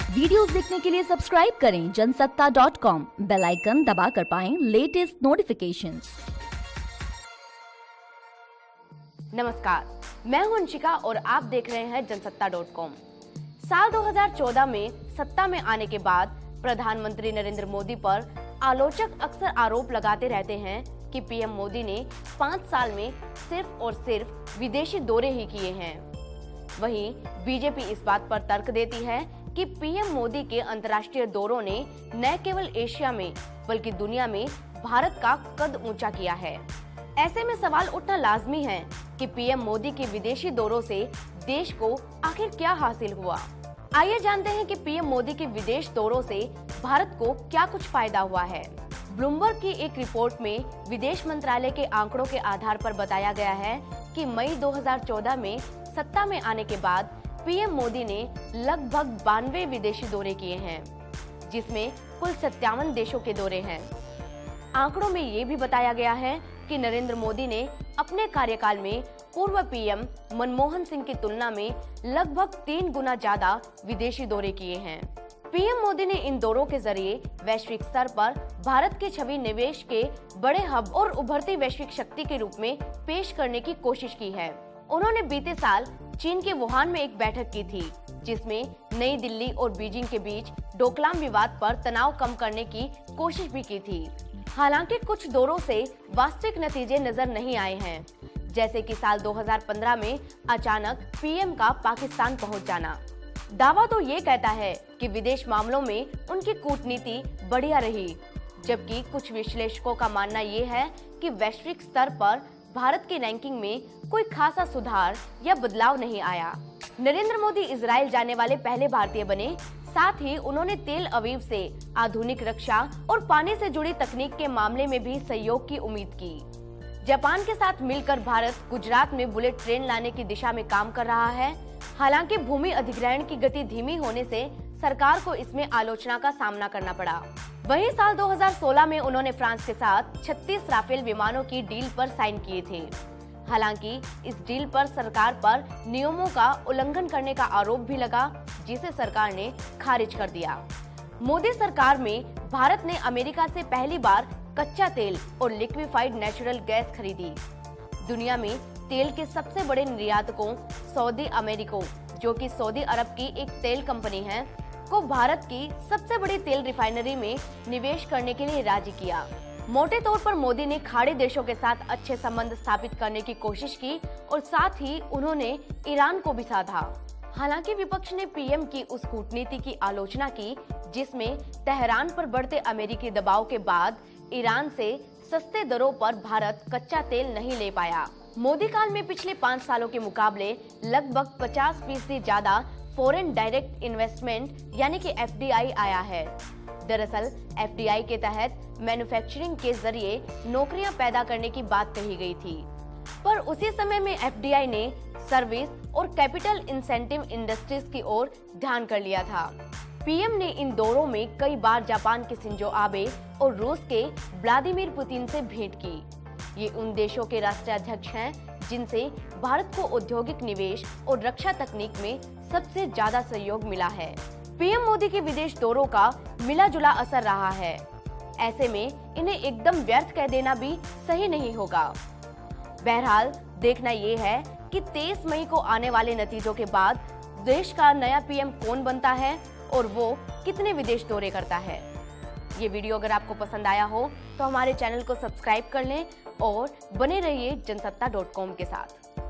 Videos देखने के लिए सब्सक्राइब करें जनसत्ता.com, बेल आइकन दबाकर पाएं लेटेस्ट नोटिफिकेशंस। नमस्कार, मैं हूं अंशिका और आप देख रहे हैं जनसत्ता.com। साल 2014 में सत्ता में आने के बाद प्रधानमंत्री नरेंद्र मोदी पर आलोचक अक्सर आरोप लगाते रहते हैं कि पीएम मोदी ने 5 साल में सिर्फ और सिर्फ विदेशी दौरे ही किए हैं। वहीं बीजेपी इस बात पर तर्क देती है कि पीएम मोदी के अंतर्राष्ट्रीय दौरों ने न केवल एशिया में बल्कि दुनिया में भारत का कद ऊंचा किया है। ऐसे में सवाल उठना लाजमी है कि पीएम मोदी के विदेशी दौरों से देश को आखिर क्या हासिल हुआ। आइए जानते हैं कि पीएम मोदी के विदेश दौरों से भारत को क्या कुछ फायदा हुआ है। ब्लूमबर्ग की एक रिपोर्ट में विदेश मंत्रालय के आंकड़ों के आधार पर बताया गया है कि मई 2014 में सत्ता में आने के बाद पीएम मोदी ने लगभग 92 विदेशी दौरे किए हैं, जिसमें कुल 57 देशों के दौरे हैं। आंकड़ों में ये भी बताया गया है कि नरेंद्र मोदी ने अपने कार्यकाल में पूर्व पीएम मनमोहन सिंह की तुलना में लगभग 3 गुना ज्यादा विदेशी दौरे किए हैं। पीएम मोदी ने इन दौरों के जरिए वैश्विक स्तर पर भारत की छवि निवेश के बड़े हब और उभरती वैश्विक शक्ति के रूप में पेश करने की कोशिश की है। उन्होंने बीते साल चीन के वुहान में एक बैठक की थी, जिसमें नई दिल्ली और बीजिंग के बीच डोकलाम विवाद पर तनाव कम करने की कोशिश भी की थी। हालांकि कुछ दौरों से वास्तविक नतीजे नजर नहीं आए हैं, जैसे कि साल 2015 में अचानक पीएम का पाकिस्तान पहुंच जाना। दावा तो ये कहता है कि विदेश मामलों में उनकी कूटनीति बढ़िया रही, जबकि कुछ विश्लेषकों का मानना ये है कि वैश्विक स्तर पर भारत की रैंकिंग में कोई खासा सुधार या बदलाव नहीं आया। नरेंद्र मोदी इजराइल जाने वाले पहले भारतीय बने, साथ ही उन्होंने तेल अवीव से आधुनिक रक्षा और पानी से जुड़ी तकनीक के मामले में भी सहयोग की उम्मीद की। जापान के साथ मिलकर भारत गुजरात में बुलेट ट्रेन लाने की दिशा में काम कर रहा है। हालांकि भूमि अधिग्रहण की गति धीमी होने से सरकार को इसमें आलोचना का सामना करना पड़ा। वहीं साल 2016 में उन्होंने फ्रांस के साथ 36 राफेल विमानों की डील पर साइन किए थे। हालांकि इस डील पर सरकार पर नियमों का उल्लंघन करने का आरोप भी लगा, जिसे सरकार ने खारिज कर दिया। मोदी सरकार में भारत ने अमेरिका से पहली बार कच्चा तेल और लिक्विफाइड नेचुरल गैस खरीदी। दुनिया में तेल के सबसे बड़े निर्यातकों सऊदी अमेरिको, जो कि सऊदी अरब की एक तेल कंपनी है, को भारत की सबसे बड़ी तेल रिफाइनरी में निवेश करने के लिए राजी किया। मोटे तौर पर मोदी ने खाड़ी देशों के साथ अच्छे संबंध स्थापित करने की कोशिश की और साथ ही उन्होंने ईरान को भी साधा। हालांकि विपक्ष ने पीएम की उस कूटनीति की आलोचना की, जिसमें तेहरान पर बढ़ते अमेरिकी दबाव के बाद ईरान से सस्ते दरों पर भारत कच्चा तेल नहीं ले पाया। मोदी काल में पिछले 5 सालों के मुकाबले लगभग 50% ज्यादा फॉरेन डायरेक्ट इन्वेस्टमेंट यानी कि एफडीआई आया है। दरअसल एफडीआई के तहत मैन्युफैक्चरिंग के जरिए नौकरियां पैदा करने की बात कही गई थी, पर उसी समय में एफडीआई ने सर्विस और कैपिटल इंसेंटिव इंडस्ट्रीज की ओर ध्यान कर लिया था। पीएम ने इन दौरों में कई बार जापान के शिंजो आबे और रूस के व्लादिमीर पुतिन से भेंट की। ये उन देशों के राष्ट्राध्यक्ष हैं जिनसे भारत को औद्योगिक निवेश और रक्षा तकनीक में सबसे ज्यादा सहयोग मिला है। पीएम मोदी के विदेश दौरों का मिला जुला असर रहा है। ऐसे में इन्हें एकदम व्यर्थ कह देना भी सही नहीं होगा। बहरहाल देखना ये है कि 23 मई को आने वाले नतीजों के बाद देश का नया पीएम कौन बनता है और वो कितने विदेश दौरे करता है। ये वीडियो अगर आपको पसंद आया हो तो हमारे चैनल को सब्सक्राइब कर लें और बने रहिए जनसत्ता.com के साथ।